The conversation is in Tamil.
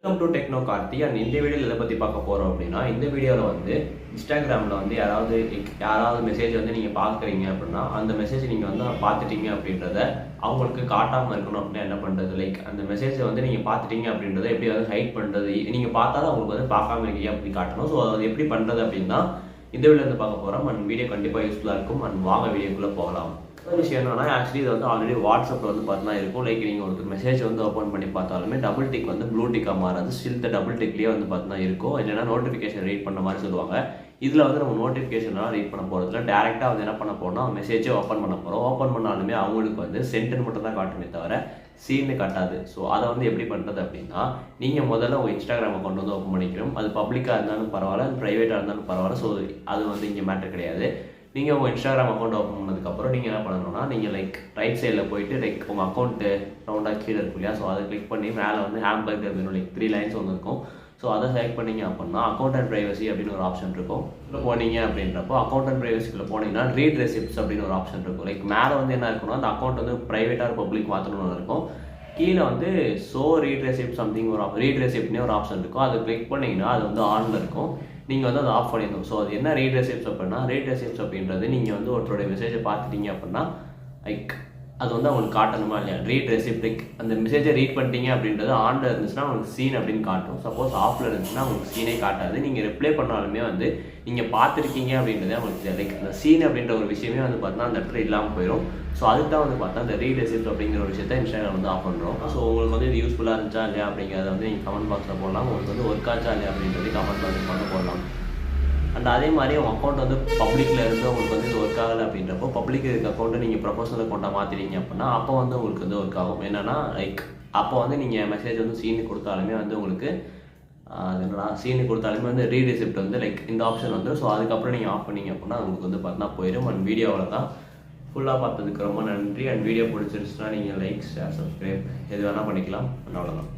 Welcome to Techno Karthi. And இந்த வீடியோவில் எதை பற்றி பார்க்க போகிறோம் அப்படின்னா, இந்த வீடியோவில் வந்து இன்ஸ்டாகிராமில் வந்து யாராவது மெசேஜ் வந்து நீங்கள் பார்க்குறீங்க அப்படின்னா, அந்த மெசேஜ் நீங்கள் வந்து பார்த்துட்டீங்க அப்படின்றத அவங்களுக்கு காட்டாமல் இருக்கணும் அப்படின்னா என்ன பண்ணுறது, அந்த மெசேஜை வந்து நீங்கள் பார்த்துட்டீங்க அப்படின்றத எப்படி வந்து ஹைட் பண்ணுறது, நீங்கள் பார்த்தாலும் அவங்களுக்கு வந்து பார்க்காம இருக்கீங்க அப்படி காட்டணும். ஸோ அது எப்படி பண்ணுறது அப்படின்னா இந்த வீடியோ வந்து பார்க்க போகிறோம். அண்ட் வீடியோ கண்டிப்பாக யூஸ்ஃபுல்லாக இருக்கும். அண்ட் வாங்க வீடியோக்குள்ளே போகலாம். ஒரு விஷயம் என்னன்னா, ஆக்சுவலி இது வந்து ஆல்ரெடி வாட்ஸ்அப்பில் வந்து பார்த்தீங்கன்னா இருக்கும். நீங்கள் ஒரு மெசேஜ் வந்து ஓப்பன் பண்ணி பார்த்தாலுமே டபுள் டிக் வந்து ப்ளூ டிக்காக மாறாது. ஸ்டில் த டபுள் டிக்லேயே வந்து பார்த்தீங்கன்னா இருக்கும். இல்லைன்னா நோட்டிஃபிகேஷன் ரீட் பண்ண மாதிரி சொல்லுவாங்க. இதில் வந்து நம்ம நோட்டிஃபிகேஷன்லாம் ரீட் பண்ண போகிறதுல டேரெக்டாக வந்து என்ன பண்ண போகிறோம்னா மெசேஜே ஓப்பன் பண்ண போகிறோம். ஓப்பன் பண்ணாலுமே அவங்களுக்கு வந்து சென்டென்ட் மட்டும் தான் காட்டுமே தவிர சீன்னு காட்டாது. ஸோ அதை வந்து எப்படி பண்ணுறது அப்படின்னா, நீங்கள் முதல்ல உங்கள் இன்ஸ்டாகிராம் அக்கௌண்ட் வந்து ஓப்பன் பண்ணிக்கணும். அது பப்ளிக்காக இருந்தாலும் பரவாயில்ல, ப்ரைவேட்டாக இருந்தாலும் பரவாயில்ல. ஸோ அது வந்து இங்கே மேட்டர் கிடையாது. நீங்கள் உங்கள் இன்ஸ்டாகிராம் அக்கௌண்ட் ஓப்பன் பண்ணதுக்கப்புறம் நீங்கள் என்ன பண்ணணும்னா, நீங்கள் ரைட் சைடில் போயிட்டு உங்கள் அக்கௌண்ட்டு ரவுண்டாக கீழே இருக்கும் இல்லையா, ஸோ அதை கிளிக் பண்ணி மேலே வந்து ஹேம்பர்கர் வேணும் 3 லைன்ஸ் வந்து இருக்கும். ஸோ அதை செலக்ட் பண்ணிங்க அப்படின்னா அக்கௌண்ட் அண்ட் ப்ரைவசி அப்படின்னு ஒரு ஆப்ஷன் இருக்கும். இதில் போனீங்க அப்படின்றப்போ அக்கௌண்ட் அண்ட் ப்ரைவசிக்குள்ளே போனீங்கன்னா ரீட் ரெசிப்ட்ஸ் அப்படின்னு ஒரு ஆப்ஷன் இருக்கும். மேலே வந்து என்ன இருக்குன்னா, அந்த அக்கௌண்ட் வந்து ப்ரைவேட்டாக பப்ளிக் மாற்றணும்னு இருக்கும். கீழே வந்து ரீட் ரெசிப்ட் சம்திங் ரீட் ரெசிப்ட்னே ஒரு ஆப்ஷன் இருக்கும். அதை கிளிக் பண்ணிங்கன்னா அது வந்து ஆனில் இருக்கும். நீங்கள் வந்து அதை ஆஃப் பண்ணிடணும். ஸோ அது என்ன ரீட் ரெசிப்ட்ஸ் அப்படின்னா, ரீட் ரெசிப்ட்ஸ் அப்படின்றது நீங்கள் வந்து ஒருத்தருடைய மெசேஜை பார்த்துட்டீங்க அப்படின்னா அது வந்து அவங்களுக்கு காட்டணுமா இல்லையா, ரீட் ரெசிப்ட் அந்த மெசேஜை ரீட் பண்ணிட்டீங்க அப்படின்றது ஆனில் இருந்துச்சுன்னா அவங்களுக்கு சீன் அப்படின்னு காட்டும். சப்போஸ் ஆஃபில் இருந்துச்சுன்னா அவங்களுக்கு சீனே காட்டாது. நீங்கள் ரிப்ளை பண்ணாலுமே வந்து நீங்கள் பார்த்துருக்கீங்க அப்படின்றதே அவங்களுக்கு அந்த சீன் அப்படின்ற ஒரு விஷயமே வந்து பார்த்தீங்கன்னா அந்த இடத்துல இல்லாமல் போயிடும். ஸோ அதுக்கு தான் வந்து பார்த்தா அந்த ரீட் ரெசிப்ட் அப்படிங்கிற ஒரு விஷயத்தை இன்ஸ்டாகிராம் வந்து ஆஃப் பண்ணுறோம். ஸோ உங்களுக்கு வந்து இது யூஸ்ஃபுல்லாக இருந்துச்சா இல்லையா அப்படிங்கிறத வந்து நீங்கள் கமெண்ட் பாக்ஸில் போடலாம். உங்களுக்கு வந்து ஒர்க் ஆச்சா இல்லையா அப்படின்றது கமெண்ட் பாக்ஸில் பண்ண போடலாம். அண்ட் அதே மாதிரி உங்கள் அக்கௌண்ட் வந்து பப்ளிக்கில் இருந்து உங்களுக்கு வந்து இது ஒர்க் ஆகலை அப்படின்றப்போ, பப்ளிக் இருக்க அக்கௌண்ட்டை நீங்கள் ப்ரொஃபஷனல் அக்கௌண்ட்டாக மாற்றிட்டீங்க அப்படின்னா அப்போ வந்து உங்களுக்கு வந்து ஒர்க் ஆகும். என்னென்னா அப்போ வந்து நீங்கள் மெசேஜ் வந்து சீனு கொடுத்தாலுமே வந்து உங்களுக்கு அது என்னடா சீனு கொடுத்தாலுமே வந்து ரீட் ரெசிப்ட் வந்து இந்த ஆப்ஷன் வந்து. ஸோ அதுக்கப்புறம் நீங்கள் ஆஃப் பண்ணிங்க அப்படின்னா உங்களுக்கு வந்து பார்த்தீங்கன்னா போயிடும். அண்ட் வீடியோவில் தான் ஃபுல்லாக பார்த்ததுக்கு ரொம்ப நன்றி. அண்ட் வீடியோ பிடிச்சிருச்சுன்னா நீங்கள் லைக், ஷேர், சப்ஸ்கிரைப் எது வேணால் பண்ணிக்கலாம். அண்ட் அவ்வளோதான்.